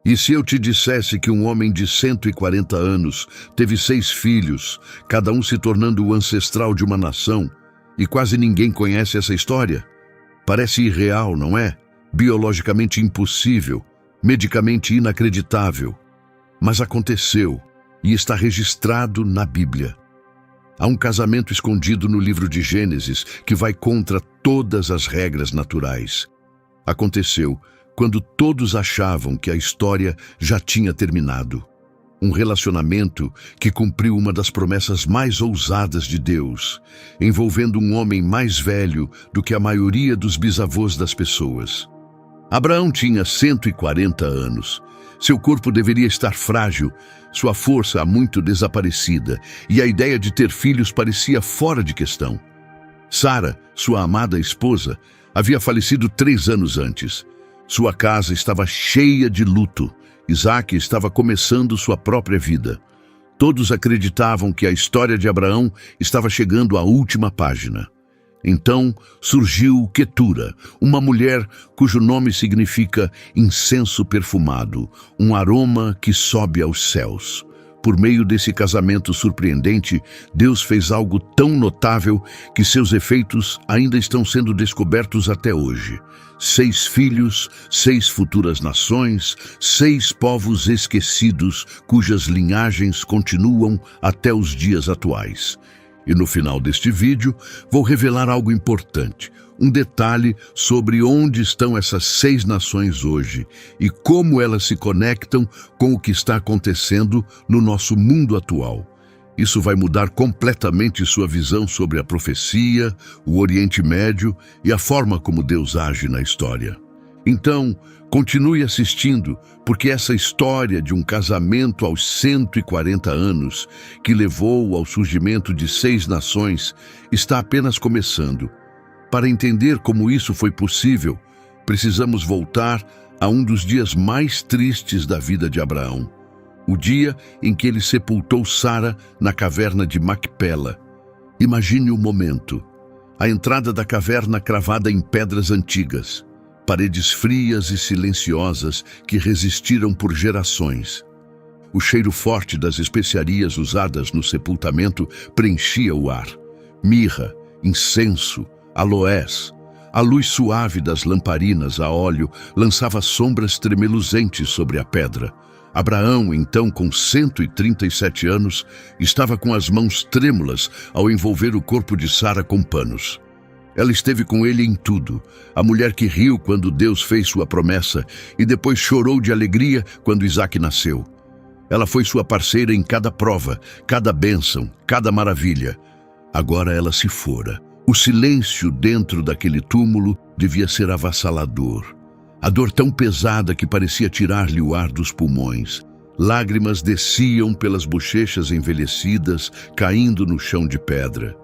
E se eu te dissesse que um homem de 140 anos teve 6 filhos, cada um se tornando o ancestral de uma nação, e quase ninguém conhece essa história? Parece irreal, não é? Biologicamente impossível, medicamente inacreditável. Mas aconteceu e está registrado na Bíblia. Há um casamento escondido no livro de Gênesis que vai contra todas as regras naturais. Aconteceu quando todos achavam que a história já tinha terminado. Um relacionamento que cumpriu uma das promessas mais ousadas de Deus, envolvendo um homem mais velho do que a maioria dos bisavôs das pessoas. Abraão tinha 140 anos. Seu corpo deveria estar frágil, sua força há muito desaparecida, e a ideia de ter filhos parecia fora de questão. Sara, sua amada esposa, havia falecido 3 anos antes. Sua casa estava cheia de luto. Isaque estava começando sua própria vida. Todos acreditavam que a história de Abraão estava chegando à última página. Então surgiu Quetura, uma mulher cujo nome significa incenso perfumado, um aroma que sobe aos céus. Por meio desse casamento surpreendente, Deus fez algo tão notável que seus efeitos ainda estão sendo descobertos até hoje. 6 filhos, 6 futuras nações, 6 povos esquecidos, cujas linhagens continuam até os dias atuais. E no final deste vídeo, vou revelar algo importante, um detalhe sobre onde estão essas 6 nações hoje e como elas se conectam com o que está acontecendo no nosso mundo atual. Isso vai mudar completamente sua visão sobre a profecia, o Oriente Médio e a forma como Deus age na história. Então, continue assistindo, porque essa história de um casamento aos 140 anos, que levou ao surgimento de 6 nações, está apenas começando. Para entender como isso foi possível, precisamos voltar a um dos dias mais tristes da vida de Abraão. O dia em que ele sepultou Sara na caverna de Macpela. Imagine o momento. A entrada da caverna cravada em pedras antigas. Paredes frias e silenciosas que resistiram por gerações. O cheiro forte das especiarias usadas no sepultamento preenchia o ar. Mirra, incenso, aloés. A luz suave das lamparinas a óleo lançava sombras tremeluzentes sobre a pedra. Abraão, então com 137 anos, estava com as mãos trêmulas ao envolver o corpo de Sara com panos. Ela esteve com ele em tudo, a mulher que riu quando Deus fez sua promessa e depois chorou de alegria quando Isaque nasceu. Ela foi sua parceira em cada prova, cada bênção, cada maravilha. Agora ela se fora. O silêncio dentro daquele túmulo devia ser avassalador. A dor tão pesada que parecia tirar-lhe o ar dos pulmões. Lágrimas desciam pelas bochechas envelhecidas, caindo no chão de pedra.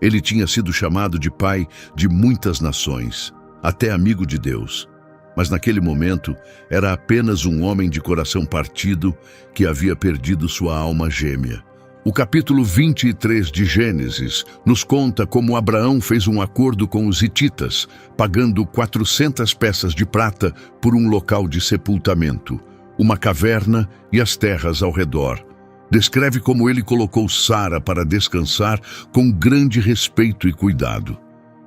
Ele tinha sido chamado de pai de muitas nações, até amigo de Deus. Mas naquele momento era apenas um homem de coração partido que havia perdido sua alma gêmea. O capítulo 23 de Gênesis nos conta como Abraão fez um acordo com os hititas, pagando 400 peças de prata por um local de sepultamento, uma caverna e as terras ao redor. Descreve como ele colocou Sara para descansar com grande respeito e cuidado.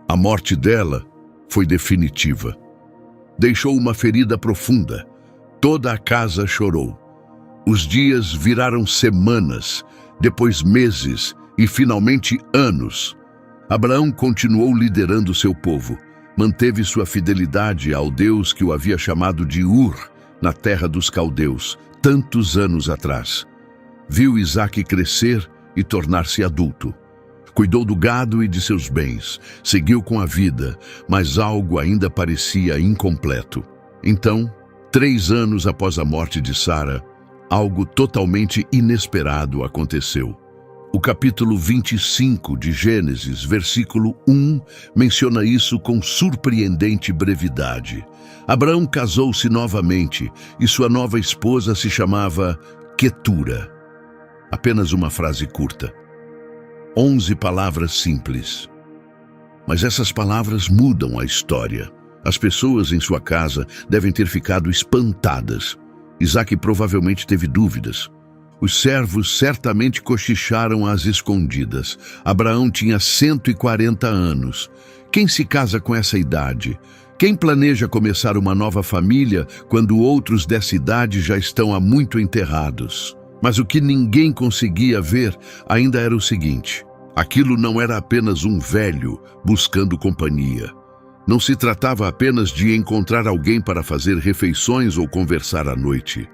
A morte dela foi definitiva. Deixou uma ferida profunda. Toda a casa chorou. Os dias viraram semanas, depois meses e finalmente anos. Abraão continuou liderando seu povo. Manteve sua fidelidade ao Deus que o havia chamado de Ur, na terra dos caldeus, tantos anos atrás. Viu Isaque crescer e tornar-se adulto. Cuidou do gado e de seus bens, seguiu com a vida, mas algo ainda parecia incompleto. Então, 3 anos após a morte de Sara, algo totalmente inesperado aconteceu. O capítulo 25 de Gênesis, versículo 1, menciona isso com surpreendente brevidade. Abraão casou-se novamente e sua nova esposa se chamava Quetura. Apenas uma frase curta. 11 palavras simples. Mas essas palavras mudam a história. As pessoas em sua casa devem ter ficado espantadas. Isaque provavelmente teve dúvidas. Os servos certamente cochicharam às escondidas. Abraão tinha 140 anos. Quem se casa com essa idade? Quem planeja começar uma nova família quando outros dessa idade já estão há muito enterrados? Mas o que ninguém conseguia ver ainda era o seguinte: aquilo não era apenas um velho buscando companhia. Não se tratava apenas de encontrar alguém para fazer refeições ou conversar à noite.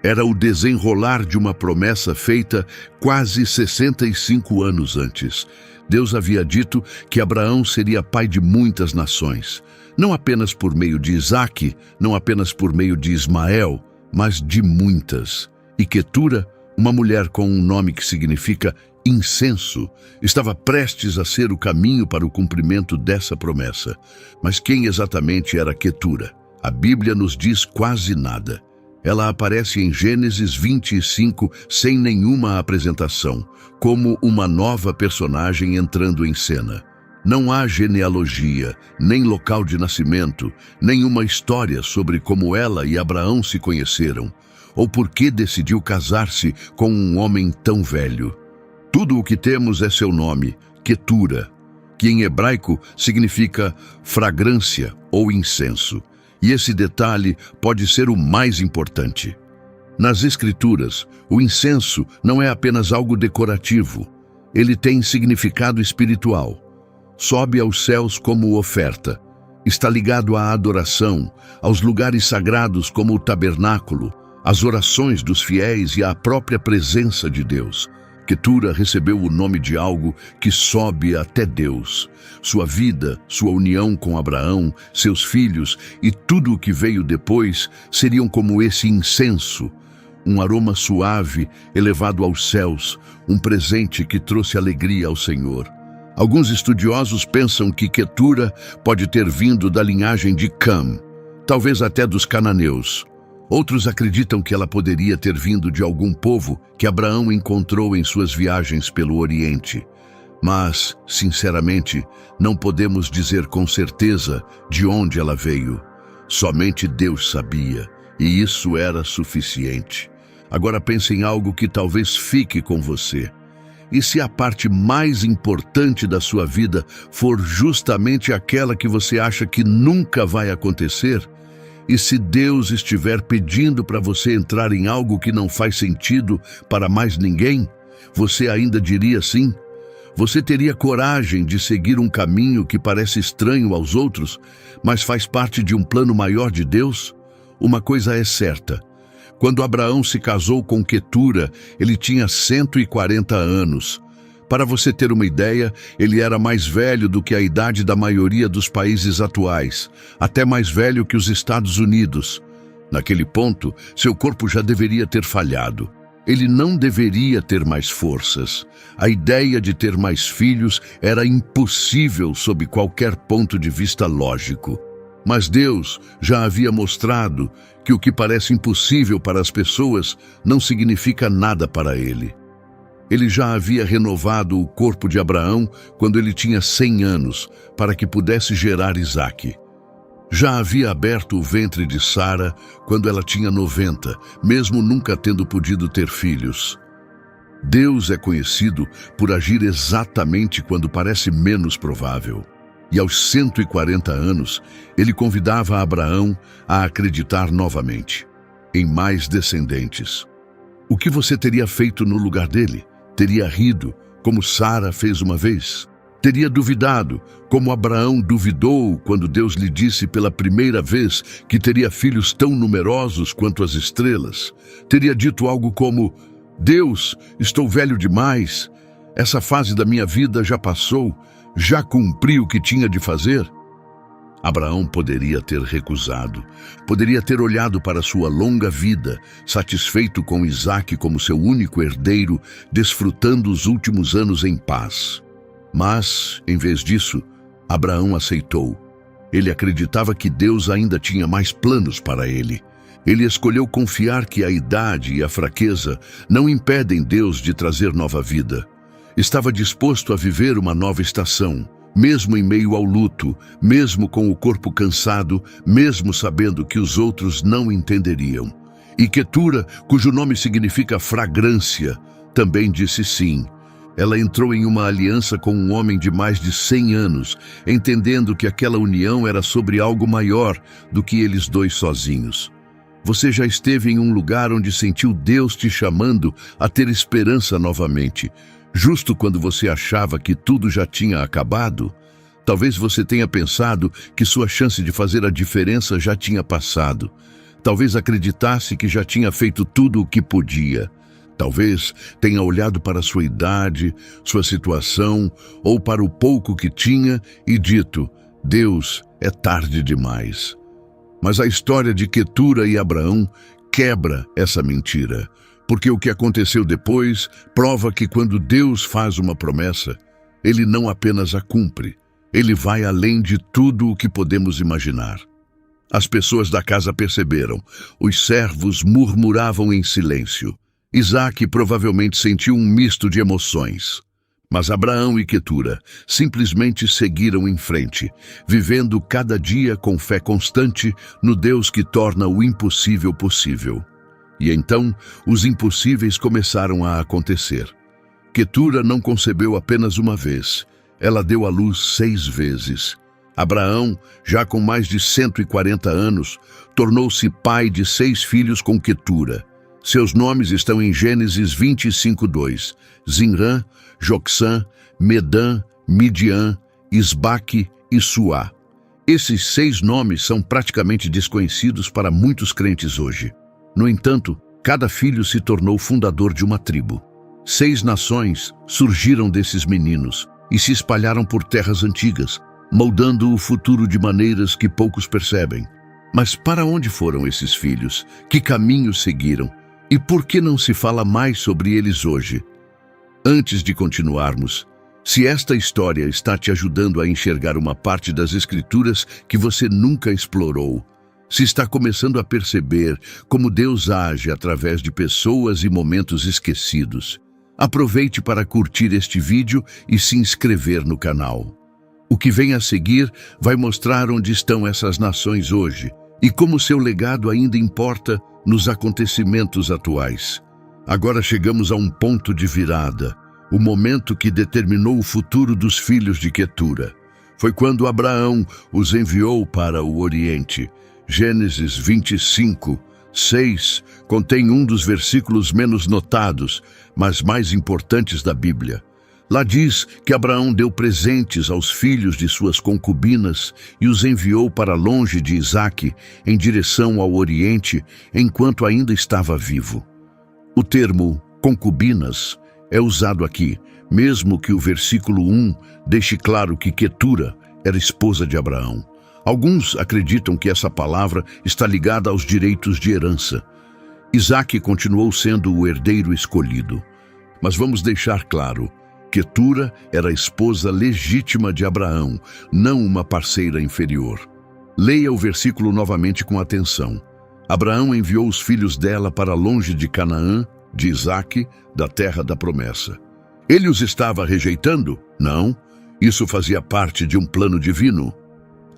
Era o desenrolar de uma promessa feita quase 65 anos antes. Deus havia dito que Abraão seria pai de muitas nações, não apenas por meio de Isaque, não apenas por meio de Ismael, mas de muitas. E Quetura, uma mulher com um nome que significa incenso, estava prestes a ser o caminho para o cumprimento dessa promessa. Mas quem exatamente era Quetura? A Bíblia nos diz quase nada. Ela aparece em Gênesis 25 sem nenhuma apresentação, como uma nova personagem entrando em cena. Não há genealogia, nem local de nascimento, nenhuma história sobre como ela e Abraão se conheceram, ou por que decidiu casar-se com um homem tão velho. Tudo o que temos é seu nome, Quetura, que em hebraico significa fragrância ou incenso. E esse detalhe pode ser o mais importante. Nas Escrituras, o incenso não é apenas algo decorativo. Ele tem significado espiritual. Sobe aos céus como oferta. Está ligado à adoração, aos lugares sagrados como o tabernáculo, às orações dos fiéis e à própria presença de Deus. Quetura recebeu o nome de algo que sobe até Deus. Sua vida, sua união com Abraão, seus filhos e tudo o que veio depois seriam como esse incenso, um aroma suave elevado aos céus, um presente que trouxe alegria ao Senhor. Alguns estudiosos pensam que Quetura pode ter vindo da linhagem de Cam, talvez até dos cananeus. Outros acreditam que ela poderia ter vindo de algum povo que Abraão encontrou em suas viagens pelo Oriente. Mas, sinceramente, não podemos dizer com certeza de onde ela veio. Somente Deus sabia, e isso era suficiente. Agora pense em algo que talvez fique com você. E se a parte mais importante da sua vida for justamente aquela que você acha que nunca vai acontecer? E se Deus estiver pedindo para você entrar em algo que não faz sentido para mais ninguém, você ainda diria sim? Você teria coragem de seguir um caminho que parece estranho aos outros, mas faz parte de um plano maior de Deus? Uma coisa é certa. Quando Abraão se casou com Quetura, ele tinha 140 anos. Para você ter uma ideia, ele era mais velho do que a idade da maioria dos países atuais, até mais velho que os Estados Unidos. Naquele ponto, seu corpo já deveria ter falhado. Ele não deveria ter mais forças. A ideia de ter mais filhos era impossível sob qualquer ponto de vista lógico. Mas Deus já havia mostrado que o que parece impossível para as pessoas não significa nada para ele. Ele já havia renovado o corpo de Abraão quando ele tinha 100 anos, para que pudesse gerar Isaque. Já havia aberto o ventre de Sara quando ela tinha 90, mesmo nunca tendo podido ter filhos. Deus é conhecido por agir exatamente quando parece menos provável. E aos 140 anos, ele convidava Abraão a acreditar novamente, em mais descendentes. O que você teria feito no lugar dele? Teria rido, como Sara fez uma vez? Teria duvidado, como Abraão duvidou quando Deus lhe disse pela primeira vez que teria filhos tão numerosos quanto as estrelas? Teria dito algo como: Deus, estou velho demais, essa fase da minha vida já passou, já cumpri o que tinha de fazer? Abraão poderia ter recusado, poderia ter olhado para sua longa vida, satisfeito com Isaque como seu único herdeiro, desfrutando os últimos anos em paz. Mas, em vez disso, Abraão aceitou. Ele acreditava que Deus ainda tinha mais planos para ele. Ele escolheu confiar que a idade e a fraqueza não impedem Deus de trazer nova vida. Estava disposto a viver uma nova estação, mesmo em meio ao luto, mesmo com o corpo cansado, mesmo sabendo que os outros não entenderiam. E Quetura, cujo nome significa fragrância, também disse sim. Ela entrou em uma aliança com um homem de mais de 100 anos, entendendo que aquela união era sobre algo maior do que eles dois sozinhos. Você já esteve em um lugar onde sentiu Deus te chamando a ter esperança novamente, justo quando você achava que tudo já tinha acabado? Talvez você tenha pensado que sua chance de fazer a diferença já tinha passado. Talvez acreditasse que já tinha feito tudo o que podia. Talvez tenha olhado para sua idade, sua situação ou para o pouco que tinha e dito: Deus, é tarde demais. Mas a história de Quetura e Abraão quebra essa mentira, porque o que aconteceu depois prova que quando Deus faz uma promessa, Ele não apenas a cumpre, Ele vai além de tudo o que podemos imaginar. As pessoas da casa perceberam. Os servos murmuravam em silêncio. Isaque provavelmente sentiu um misto de emoções. Mas Abraão e Quetura simplesmente seguiram em frente, vivendo cada dia com fé constante no Deus que torna o impossível possível. E então, os impossíveis começaram a acontecer. Quetura não concebeu apenas uma vez, ela deu à luz 6 vezes. Abraão, já com mais de 140 anos, tornou-se pai de 6 filhos com Quetura. Seus nomes estão em Gênesis 25:2, Zinrã, Jocsã, Medã, Midian, Isbaque e Suá. Esses 6 nomes são praticamente desconhecidos para muitos crentes hoje. No entanto, cada filho se tornou fundador de uma tribo. 6 nações surgiram desses meninos e se espalharam por terras antigas, moldando o futuro de maneiras que poucos percebem. Mas para onde foram esses filhos? Que caminhos seguiram? E por que não se fala mais sobre eles hoje? Antes de continuarmos, se esta história está te ajudando a enxergar uma parte das Escrituras que você nunca explorou, se está começando a perceber como Deus age através de pessoas e momentos esquecidos, aproveite para curtir este vídeo e se inscrever no canal. O que vem a seguir vai mostrar onde estão essas nações hoje e como seu legado ainda importa nos acontecimentos atuais. Agora chegamos a um ponto de virada, o momento que determinou o futuro dos filhos de Quetura. Foi quando Abraão os enviou para o Oriente. Gênesis 25:6 contém um dos versículos menos notados, mas mais importantes da Bíblia. Lá diz que Abraão deu presentes aos filhos de suas concubinas e os enviou para longe de Isaque, em direção ao Oriente, enquanto ainda estava vivo. O termo concubinas é usado aqui, mesmo que o versículo 1 deixe claro que Quetura era esposa de Abraão. Alguns acreditam que essa palavra está ligada aos direitos de herança. Isaque continuou sendo o herdeiro escolhido. Mas vamos deixar claro, Quetura era a esposa legítima de Abraão, não uma parceira inferior. Leia o versículo novamente com atenção. Abraão enviou os filhos dela para longe de Canaã, de Isaque, da terra da promessa. Ele os estava rejeitando? Não. Isso fazia parte de um plano divino.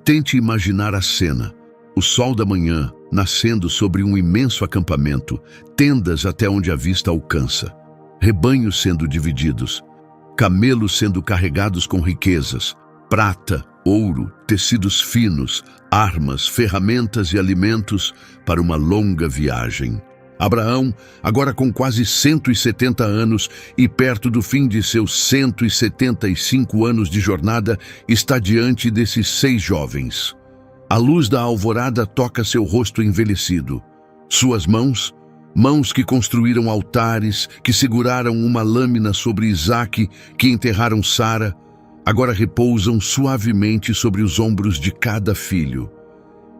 Tente imaginar a cena. O sol da manhã nascendo sobre um imenso acampamento, tendas até onde a vista alcança, rebanhos sendo divididos, camelos sendo carregados com riquezas, prata, ouro, tecidos finos, armas, ferramentas e alimentos para uma longa viagem. Abraão, agora com quase 170 anos e perto do fim de seus 175 anos de jornada, está diante desses 6 jovens. A luz da alvorada toca seu rosto envelhecido. Suas mãos que construíram altares, que seguraram uma lâmina sobre Isaque, que enterraram Sara, agora repousam suavemente sobre os ombros de cada filho.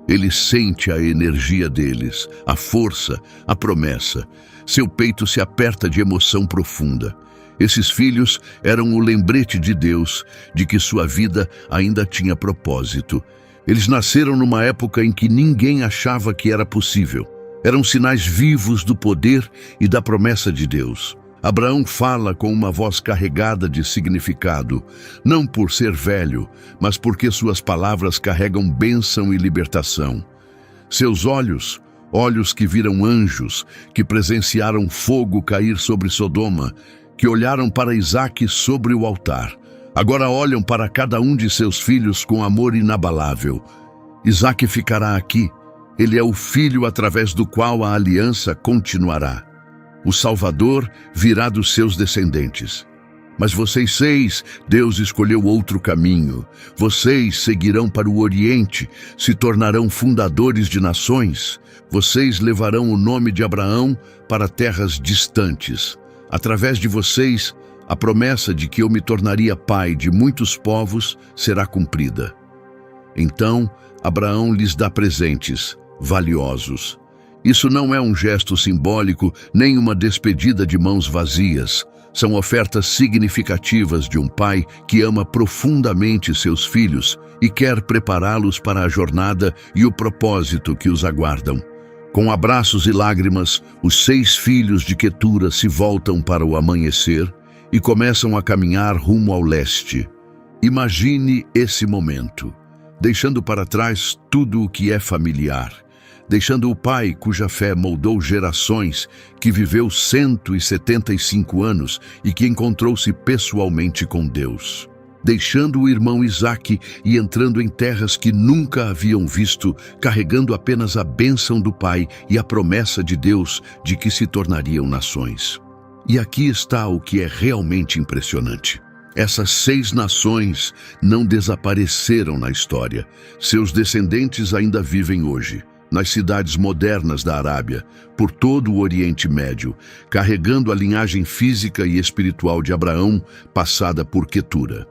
Ele sente a energia deles, a força, a promessa. Seu peito se aperta de emoção profunda. Esses filhos eram o lembrete de Deus de que sua vida ainda tinha propósito. Eles nasceram numa época em que ninguém achava que era possível. Eram sinais vivos do poder e da promessa de Deus. Abraão fala com uma voz carregada de significado, não por ser velho, mas porque suas palavras carregam bênção e libertação. Seus olhos, olhos que viram anjos, que presenciaram fogo cair sobre Sodoma, que olharam para Isaque sobre o altar. Agora olham para cada um de seus filhos com amor inabalável. Isaque ficará aqui. Ele é o filho através do qual a aliança continuará. O Salvador virá dos seus descendentes. Mas vocês 6, Deus escolheu outro caminho. Vocês seguirão para o Oriente, se tornarão fundadores de nações. Vocês levarão o nome de Abraão para terras distantes. Através de vocês, a promessa de que eu me tornaria pai de muitos povos será cumprida. Então, Abraão lhes dá presentes valiosos. Isso não é um gesto simbólico, nem uma despedida de mãos vazias. São ofertas significativas de um pai que ama profundamente seus filhos e quer prepará-los para a jornada e o propósito que os aguardam. Com abraços e lágrimas, os 6 filhos de Quetura se voltam para o amanhecer e começam a caminhar rumo ao leste. Imagine esse momento, deixando para trás tudo o que é familiar, deixando o pai cuja fé moldou gerações, que viveu 175 anos e que encontrou-se pessoalmente com Deus. Deixando o irmão Isaque e entrando em terras que nunca haviam visto, carregando apenas a bênção do pai e a promessa de Deus de que se tornariam nações. E aqui está o que é realmente impressionante. Essas 6 nações não desapareceram na história. Seus descendentes ainda vivem hoje, nas cidades modernas da Arábia, por todo o Oriente Médio, carregando a linhagem física e espiritual de Abraão, passada por Quetura.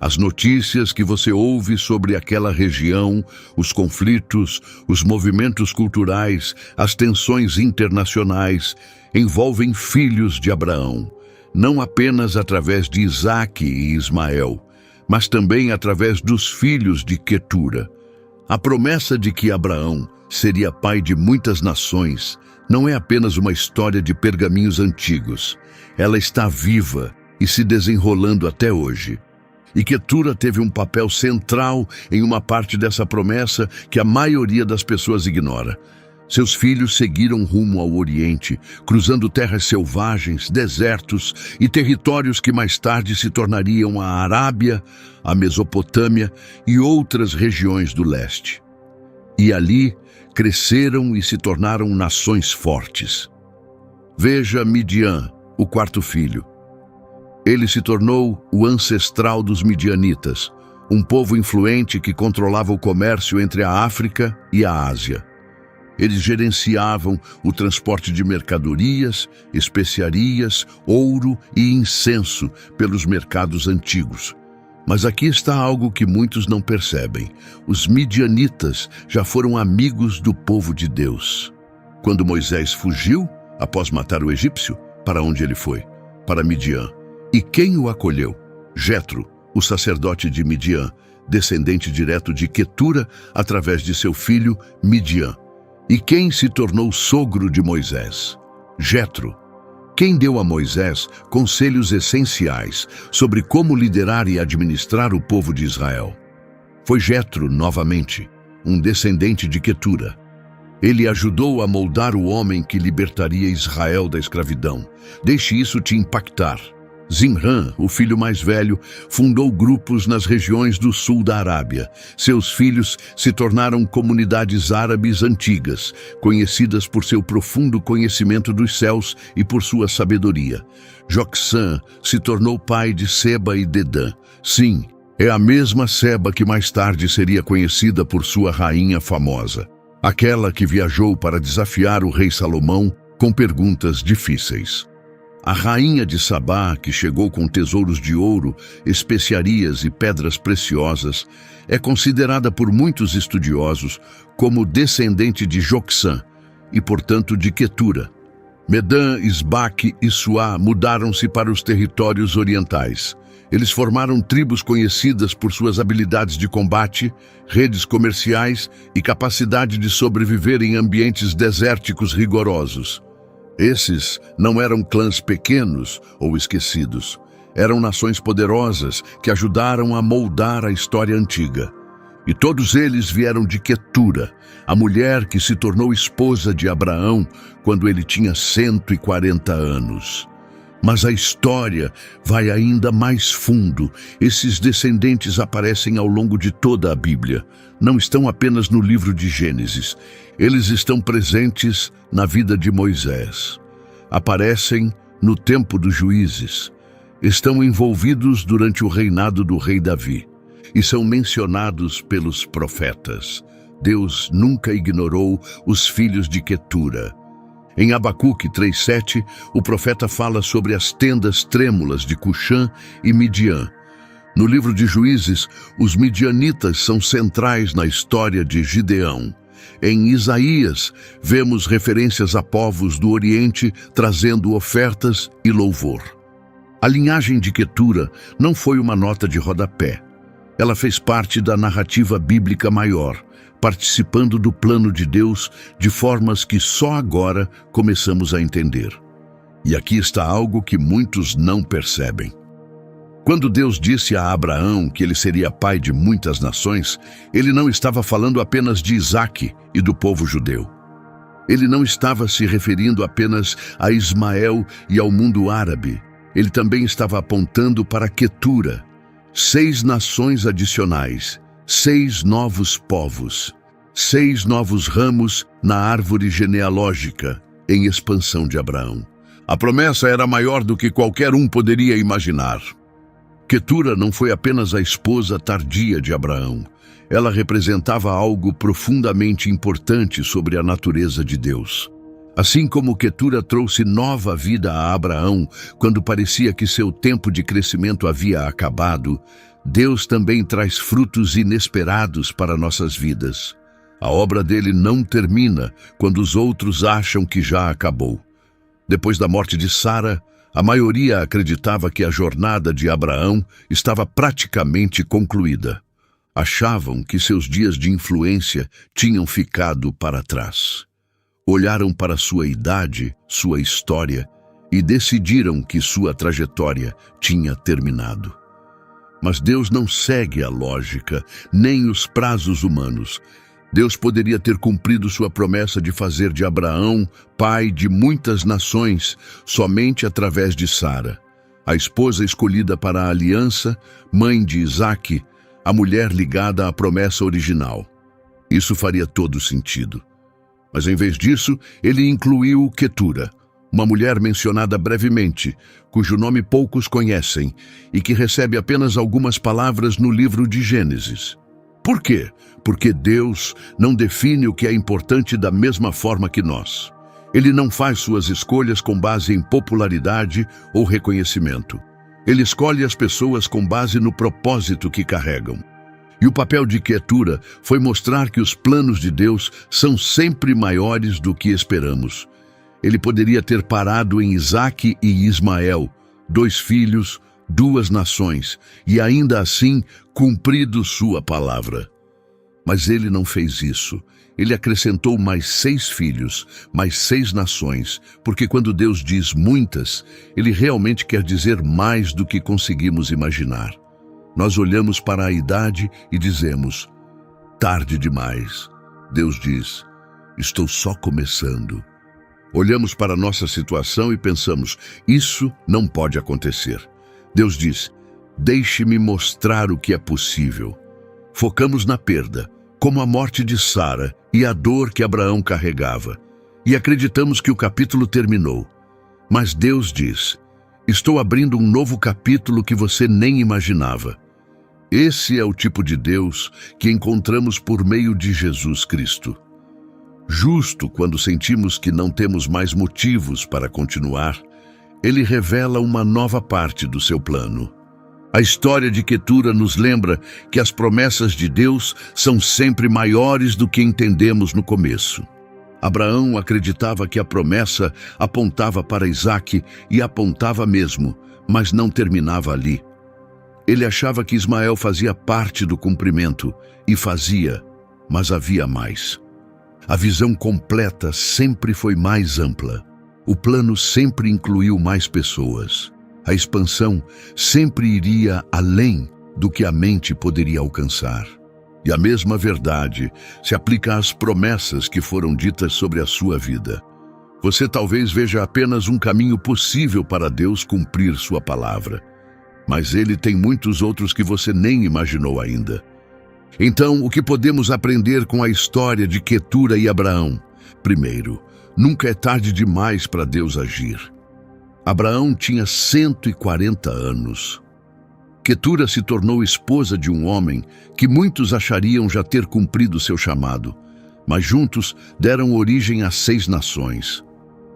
As notícias que você ouve sobre aquela região, os conflitos, os movimentos culturais, as tensões internacionais, envolvem filhos de Abraão, não apenas através de Isaque e Ismael, mas também através dos filhos de Quetura. A promessa de que Abraão seria pai de muitas nações não é apenas uma história de pergaminhos antigos. Ela está viva e se desenrolando até hoje. E Quetura teve um papel central em uma parte dessa promessa que a maioria das pessoas ignora. Seus filhos seguiram rumo ao Oriente, cruzando terras selvagens, desertos e territórios que mais tarde se tornariam a Arábia, a Mesopotâmia e outras regiões do leste. E ali cresceram e se tornaram nações fortes. Veja Midian, o 4º filho. Ele se tornou o ancestral dos midianitas, um povo influente que controlava o comércio entre a África e a Ásia. Eles gerenciavam o transporte de mercadorias, especiarias, ouro e incenso pelos mercados antigos. Mas aqui está algo que muitos não percebem. Os midianitas já foram amigos do povo de Deus. Quando Moisés fugiu, após matar o egípcio, para onde ele foi? Para Midian. E quem o acolheu? Jetro, o sacerdote de Midian, descendente direto de Quetura através de seu filho Midian. E quem se tornou sogro de Moisés? Jetro. Quem deu a Moisés conselhos essenciais sobre como liderar e administrar o povo de Israel? Foi Jetro, novamente, um descendente de Quetura. Ele ajudou a moldar o homem que libertaria Israel da escravidão. Deixe isso te impactar. Zimran, o filho mais velho, fundou grupos nas regiões do sul da Arábia. Seus filhos se tornaram comunidades árabes antigas, conhecidas por seu profundo conhecimento dos céus e por sua sabedoria. Joksã se tornou pai de Seba e Dedã. Sim, é a mesma Seba que mais tarde seria conhecida por sua rainha famosa. Aquela que viajou para desafiar o rei Salomão com perguntas difíceis. A rainha de Sabá, que chegou com tesouros de ouro, especiarias e pedras preciosas, é considerada por muitos estudiosos como descendente de Joksã e, portanto, de Quetura. Medã, Isbaque e Suá mudaram-se para os territórios orientais. Eles formaram tribos conhecidas por suas habilidades de combate, redes comerciais e capacidade de sobreviver em ambientes desérticos rigorosos. Esses não eram clãs pequenos ou esquecidos. Eram nações poderosas que ajudaram a moldar a história antiga. E todos eles vieram de Quetura, a mulher que se tornou esposa de Abraão quando ele tinha 140 anos. Mas a história vai ainda mais fundo. Esses descendentes aparecem ao longo de toda a Bíblia. Não estão apenas no livro de Gênesis. Eles estão presentes na vida de Moisés. Aparecem no tempo dos juízes. Estão envolvidos durante o reinado do rei Davi. E são mencionados pelos profetas. Deus nunca ignorou os filhos de Quetura. Em Abacuque 3:7, o profeta fala sobre as tendas trêmulas de Cuxã e Midian. No livro de Juízes, os midianitas são centrais na história de Gideão. Em Isaías, vemos referências a povos do Oriente trazendo ofertas e louvor. A linhagem de Quetura não foi uma nota de rodapé. Ela fez parte da narrativa bíblica maior, participando do plano de Deus de formas que só agora começamos a entender. E aqui está algo que muitos não percebem. Quando Deus disse a Abraão que ele seria pai de muitas nações, ele não estava falando apenas de Isaque e do povo judeu. Ele não estava se referindo apenas a Ismael e ao mundo árabe. Ele também estava apontando para Quetura, 6 nações adicionais, 6 novos povos, 6 novos ramos na árvore genealógica em expansão de Abraão. A promessa era maior do que qualquer um poderia imaginar. Quetura não foi apenas a esposa tardia de Abraão. Ela representava algo profundamente importante sobre a natureza de Deus. Assim como Quetura trouxe nova vida a Abraão quando parecia que seu tempo de crescimento havia acabado, Deus também traz frutos inesperados para nossas vidas. A obra dele não termina quando os outros acham que já acabou. Depois da morte de Sara, a maioria acreditava que a jornada de Abraão estava praticamente concluída. Achavam que seus dias de influência tinham ficado para trás. Olharam para sua idade, sua história, e decidiram que sua trajetória tinha terminado. Mas Deus não segue a lógica, nem os prazos humanos. Deus poderia ter cumprido sua promessa de fazer de Abraão pai de muitas nações somente através de Sara, a esposa escolhida para a aliança, mãe de Isaque, a mulher ligada à promessa original. Isso faria todo sentido. Mas em vez disso, ele incluiu Quetura, uma mulher mencionada brevemente, cujo nome poucos conhecem e que recebe apenas algumas palavras no livro de Gênesis. Por quê? Porque Deus não define o que é importante da mesma forma que nós. Ele não faz suas escolhas com base em popularidade ou reconhecimento. Ele escolhe as pessoas com base no propósito que carregam. E o papel de Quetura foi mostrar que os planos de Deus são sempre maiores do que esperamos. Ele poderia ter parado em Isaque e Ismael, 2 filhos, 2 nações, e ainda assim cumprido sua palavra. Mas ele não fez isso. Ele acrescentou mais 6 filhos, mais 6 nações, porque quando Deus diz muitas, ele realmente quer dizer mais do que conseguimos imaginar. Nós olhamos para a idade e dizemos, tarde demais. Deus diz, estou só começando. Olhamos para a nossa situação e pensamos, isso não pode acontecer. Deus diz, deixe-me mostrar o que é possível. Focamos na perda, como a morte de Sara e a dor que Abraão carregava, e acreditamos que o capítulo terminou. Mas Deus diz, estou abrindo um novo capítulo que você nem imaginava. Esse é o tipo de Deus que encontramos por meio de Jesus Cristo. Justo quando sentimos que não temos mais motivos para continuar, ele revela uma nova parte do seu plano. A história de Quetura nos lembra que as promessas de Deus são sempre maiores do que entendemos no começo. Abraão acreditava que a promessa apontava para Isaque e apontava mesmo, mas não terminava ali. Ele achava que Ismael fazia parte do cumprimento, e fazia, mas havia mais. A visão completa sempre foi mais ampla. O plano sempre incluiu mais pessoas. A expansão sempre iria além do que a mente poderia alcançar. E a mesma verdade se aplica às promessas que foram ditas sobre a sua vida. Você talvez veja apenas um caminho possível para Deus cumprir sua palavra, mas Ele tem muitos outros que você nem imaginou ainda. Então, o que podemos aprender com a história de Quetura e Abraão? Primeiro, nunca é tarde demais para Deus agir. Abraão tinha 140 anos. Quetura se tornou esposa de um homem que muitos achariam já ter cumprido seu chamado, mas juntos deram origem a 6 nações.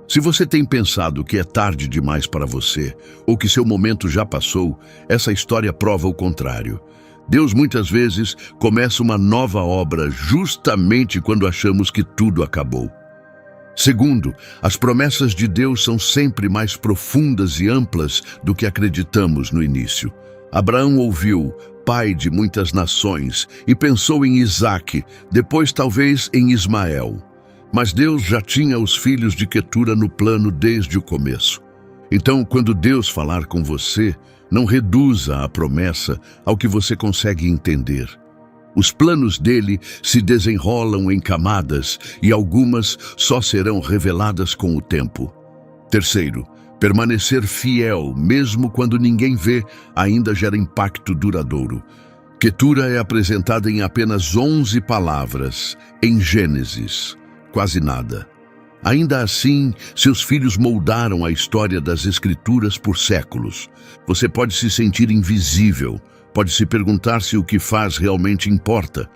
Se você tem pensado que é tarde demais para você, ou que seu momento já passou, essa história prova o contrário. Deus muitas vezes começa uma nova obra justamente quando achamos que tudo acabou. Segundo, as promessas de Deus são sempre mais profundas e amplas do que acreditamos no início. Abraão ouviu, pai de muitas nações, e pensou em Isaque, depois talvez em Ismael. Mas Deus já tinha os filhos de Quetura no plano desde o começo. Então, quando Deus falar com você, não reduza a promessa ao que você consegue entender. Os planos dele se desenrolam em camadas e algumas só serão reveladas com o tempo. Terceiro, permanecer fiel, mesmo quando ninguém vê, ainda gera impacto duradouro. Quetura é apresentada em apenas 11 palavras, em Gênesis. Quase nada. Ainda assim, seus filhos moldaram a história das Escrituras por séculos. Você pode se sentir invisível, pode se perguntar se o que faz realmente importa,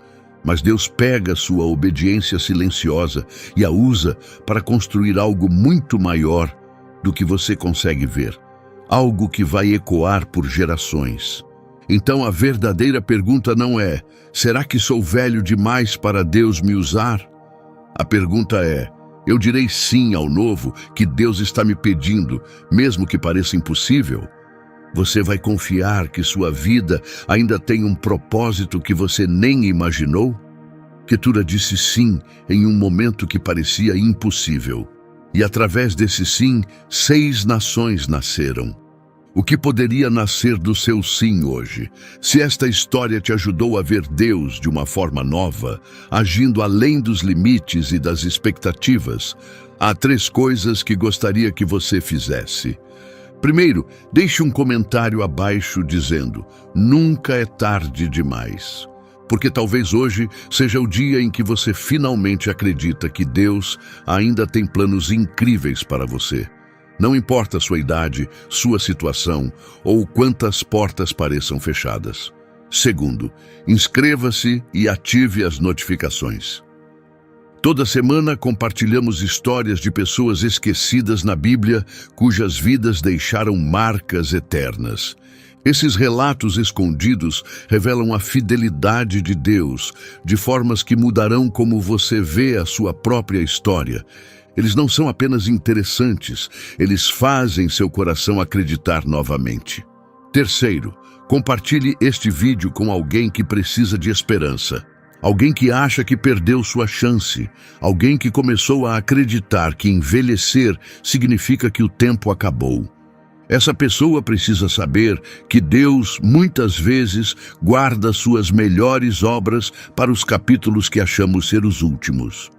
mas Deus pega sua obediência silenciosa e a usa para construir algo muito maior do que você consegue ver, algo que vai ecoar por gerações. Então a verdadeira pergunta não é: será que sou velho demais para Deus me usar? A pergunta é: eu direi sim ao novo que Deus está me pedindo, mesmo que pareça impossível? Você vai confiar que sua vida ainda tem um propósito que você nem imaginou? Quetura disse sim em um momento que parecia impossível. E através desse sim, 6 nações nasceram. O que poderia nascer do seu sim hoje? Se esta história te ajudou a ver Deus de uma forma nova, agindo além dos limites e das expectativas, há 3 coisas que gostaria que você fizesse. Primeiro, deixe um comentário abaixo dizendo: nunca é tarde demais. Porque talvez hoje seja o dia em que você finalmente acredita que Deus ainda tem planos incríveis para você. Não importa a sua idade, sua situação ou quantas portas pareçam fechadas. Segundo, inscreva-se e ative as notificações. Toda semana compartilhamos histórias de pessoas esquecidas na Bíblia, cujas vidas deixaram marcas eternas. Esses relatos escondidos revelam a fidelidade de Deus, de formas que mudarão como você vê a sua própria história. Eles não são apenas interessantes, eles fazem seu coração acreditar novamente. Terceiro, compartilhe este vídeo com alguém que precisa de esperança. Alguém que acha que perdeu sua chance. Alguém que começou a acreditar que envelhecer significa que o tempo acabou. Essa pessoa precisa saber que Deus, muitas vezes, guarda suas melhores obras para os capítulos que achamos ser os últimos.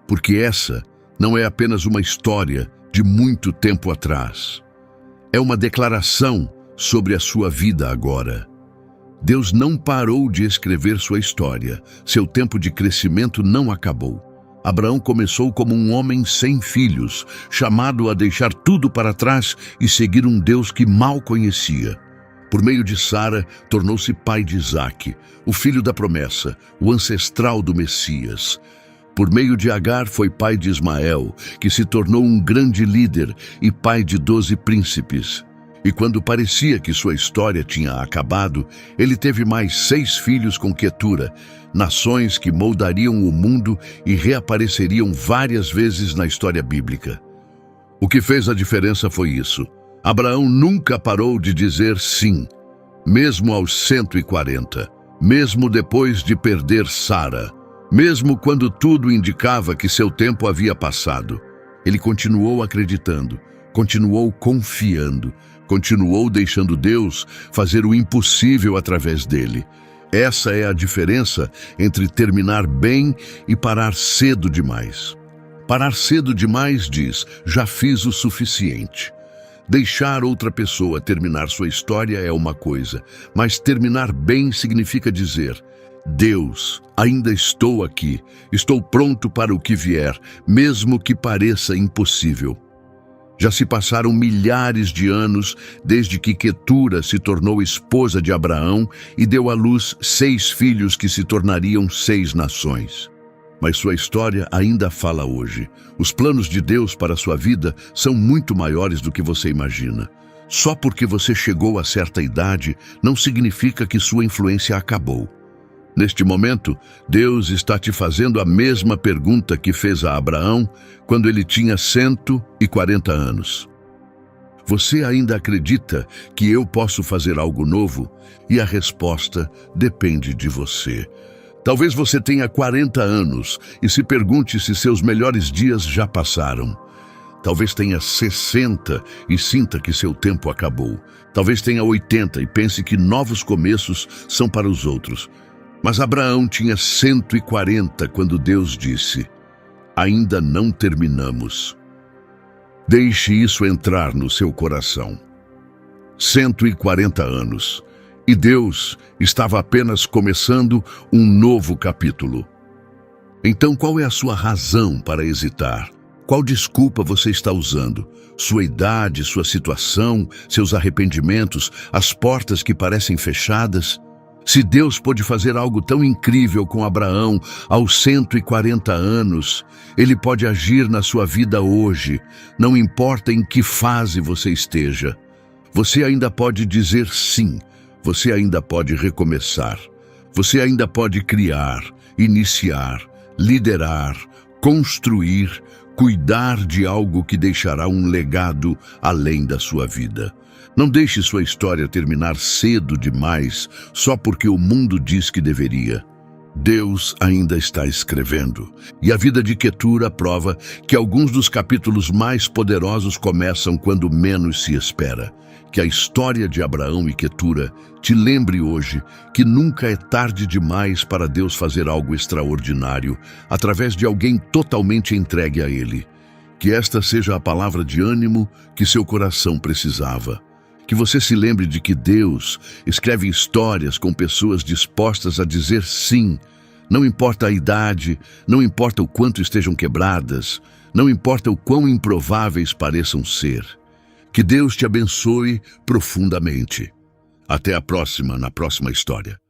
Porque essa não é apenas uma história de muito tempo atrás. É uma declaração sobre a sua vida agora. Deus não parou de escrever sua história. Seu tempo de crescimento não acabou. Abraão começou como um homem sem filhos, chamado a deixar tudo para trás e seguir um Deus que mal conhecia. Por meio de Sara, tornou-se pai de Isaque, o filho da promessa, o ancestral do Messias. Por meio de Agar, foi pai de Ismael, que se tornou um grande líder e pai de 12 príncipes. E quando parecia que sua história tinha acabado, ele teve mais 6 filhos com Quetura, nações que moldariam o mundo e reapareceriam várias vezes na história bíblica. O que fez a diferença foi isso. Abraão nunca parou de dizer sim, mesmo aos 140, mesmo depois de perder Sara, mesmo quando tudo indicava que seu tempo havia passado. Ele continuou acreditando, continuou confiando, continuou deixando Deus fazer o impossível através dele. Essa é a diferença entre terminar bem e parar cedo demais. Parar cedo demais diz, já fiz o suficiente. Deixar outra pessoa terminar sua história é uma coisa, mas terminar bem significa dizer, Deus, ainda estou aqui, estou pronto para o que vier, mesmo que pareça impossível. Já se passaram milhares de anos desde que Quetura se tornou esposa de Abraão e deu à luz 6 filhos que se tornariam 6 nações. Mas sua história ainda fala hoje. Os planos de Deus para a sua vida são muito maiores do que você imagina. Só porque você chegou a certa idade não significa que sua influência acabou. Neste momento, Deus está te fazendo a mesma pergunta que fez a Abraão quando ele tinha 140 anos. Você ainda acredita que eu posso fazer algo novo? E a resposta depende de você. Talvez você tenha 40 anos e se pergunte se seus melhores dias já passaram. Talvez tenha 60 e sinta que seu tempo acabou. Talvez tenha 80 e pense que novos começos são para os outros. Mas Abraão tinha 140 quando Deus disse, ainda não terminamos. Deixe isso entrar no seu coração. 140 anos. E Deus estava apenas começando um novo capítulo. Então qual é a sua razão para hesitar? Qual desculpa você está usando? Sua idade, sua situação, seus arrependimentos, as portas que parecem fechadas? Se Deus pôde fazer algo tão incrível com Abraão aos 140 anos, Ele pode agir na sua vida hoje, não importa em que fase você esteja. Você ainda pode dizer sim, você ainda pode recomeçar, você ainda pode criar, iniciar, liderar, construir, cuidar de algo que deixará um legado além da sua vida. Não deixe sua história terminar cedo demais só porque o mundo diz que deveria. Deus ainda está escrevendo. E a vida de Quetura prova que alguns dos capítulos mais poderosos começam quando menos se espera. Que a história de Abraão e Quetura te lembre hoje que nunca é tarde demais para Deus fazer algo extraordinário através de alguém totalmente entregue a Ele. Que esta seja a palavra de ânimo que seu coração precisava. Que você se lembre de que Deus escreve histórias com pessoas dispostas a dizer sim. Não importa a idade, não importa o quanto estejam quebradas, não importa o quão improváveis pareçam ser. Que Deus te abençoe profundamente. Até a próxima, na próxima história.